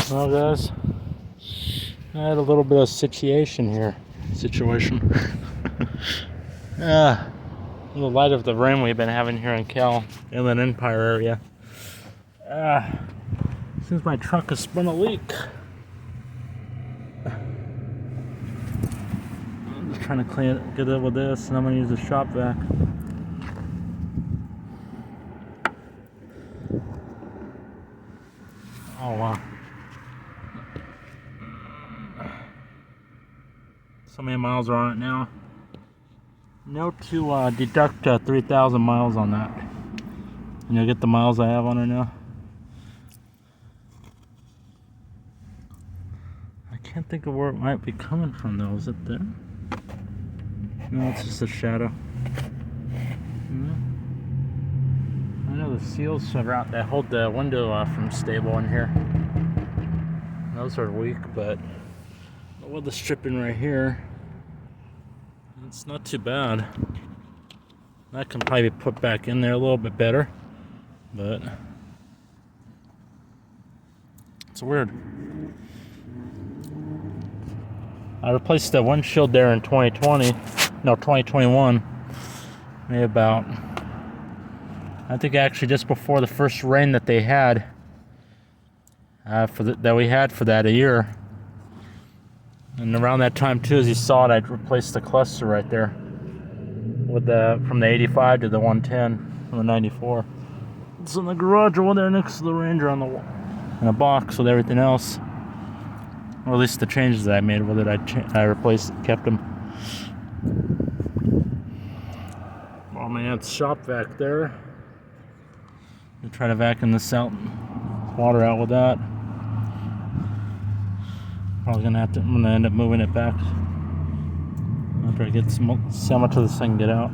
Well, guys, I had a little bit of situation. In the light of the rain we've been having here in Inland Empire area. Seems my truck has spun a leak. I'm just trying to get it with this, and I'm gonna use a shop vac. Oh wow. So many miles are on it now. Note to deduct 3,000 miles on that. And you'll get the miles I have on her now. I can't think of where it might be coming from though. Is it there? No, it's just a shadow. I know the seals are out that hold the window from stable in here. Those are weak, but with the stripping right here, it's not too bad. That can probably be put back in there a little bit better, but it's weird. I replaced the windshield there in 2021. Maybe about, I think actually just before the first rain that they had, that we had for that a year. And around that time too, as you saw it, I'd replaced the cluster right there with from the 85 to the 110 from the 94. It's in the garage over there next to the Ranger on the wall, in a box with everything else, or at least the changes that I made with it. I replaced it, kept them. Oh man, it's shop vac there. I'm trying to vacuum this out, water out with that. I'm gonna end up moving it back after I get see how much of this thing can get out.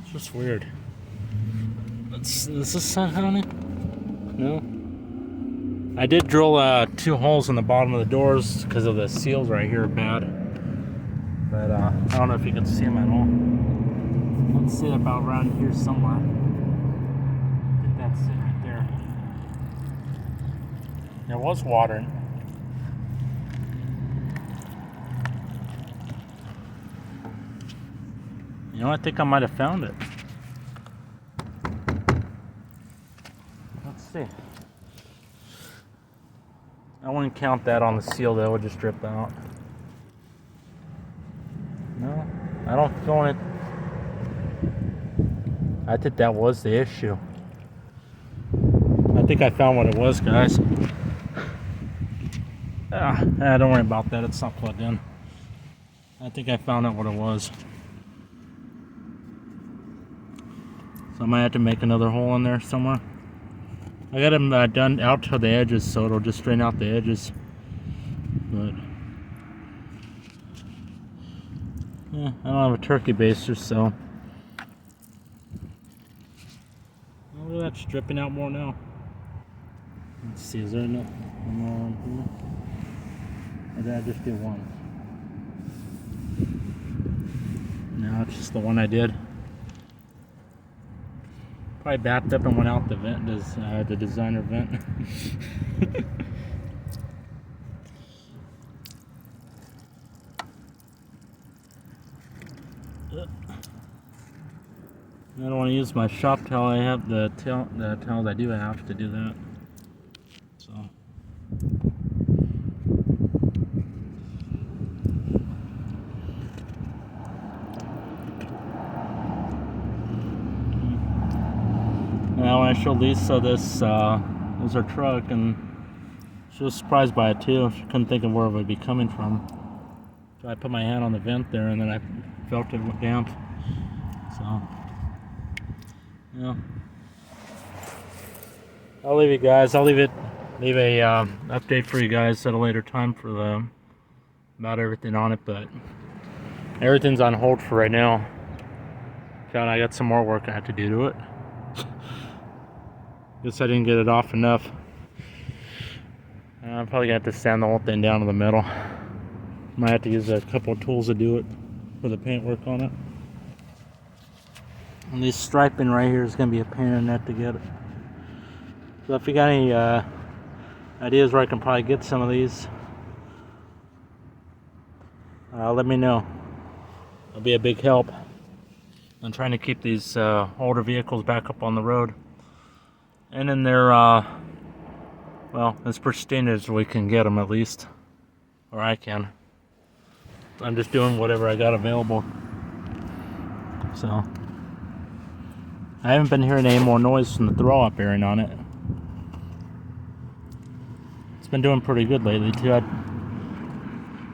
It's just weird. Is this sun honey? No. I did drill 2 holes in the bottom of the doors because of the seals right here are bad. But I don't know if you can see them at all. Let's see it about around here somewhere. That's it right there. There was water. You know, I think I might have found it. Let's see. I wouldn't count that on the seal, that would just drip out. No, I don't feel it. I think that was the issue. I think I found what it was, guys. Don't worry about that, it's not plugged in. I think I found out what it was. So I might have to make another hole in there somewhere. I got them done out to the edges, so it'll just straighten out the edges. But yeah, I don't have a turkey baster, so look at that, dripping out more now. Let's see, is there no more on here? Or did I just do one? No, it's just the one I did. Probably backed up and went out the vent, the designer vent. I don't want to use my shop towel. I have the towels I do have to do that. So. Now when I showed Lisa this was her truck, and she was surprised by it too. She couldn't think of where it would be coming from. So I put my hand on the vent there, and then I felt it went damp. So. Yeah. I'll leave it, guys. I'll leave a update for you guys at a later time for about everything on it, but everything's on hold for right now. I got some more work I have to do to it. Guess I didn't get it off enough. I'm probably gonna have to sand the whole thing down to the metal. Might have to use a couple of tools to do it for the paint work on it. And this striping right here is going to be a pain in the neck to get it. So if you got any ideas where I can probably get some of these, let me know. It'll be a big help. I'm trying to keep these older vehicles back up on the road. And in their, well, as pristine as we can get them at least. Or I can. I'm just doing whatever I got available. So, I haven't been hearing any more noise from the throw-up bearing on it. It's been doing pretty good lately too. I've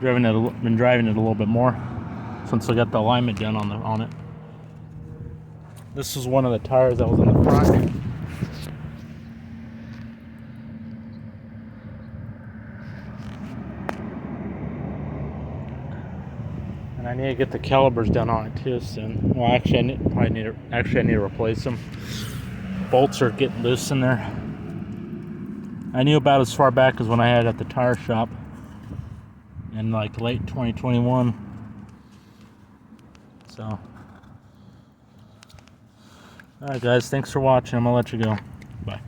been driving it a little bit more since I got the alignment done on it. This is one of the tires that was in the front. And I need to get the calipers done on it too soon. Well, actually, I need to replace them. Bolts are getting loose in there. I knew about as far back as when I had it at the tire shop in like late 2021. So, alright guys, thanks for watching. I'm gonna let you go. Bye.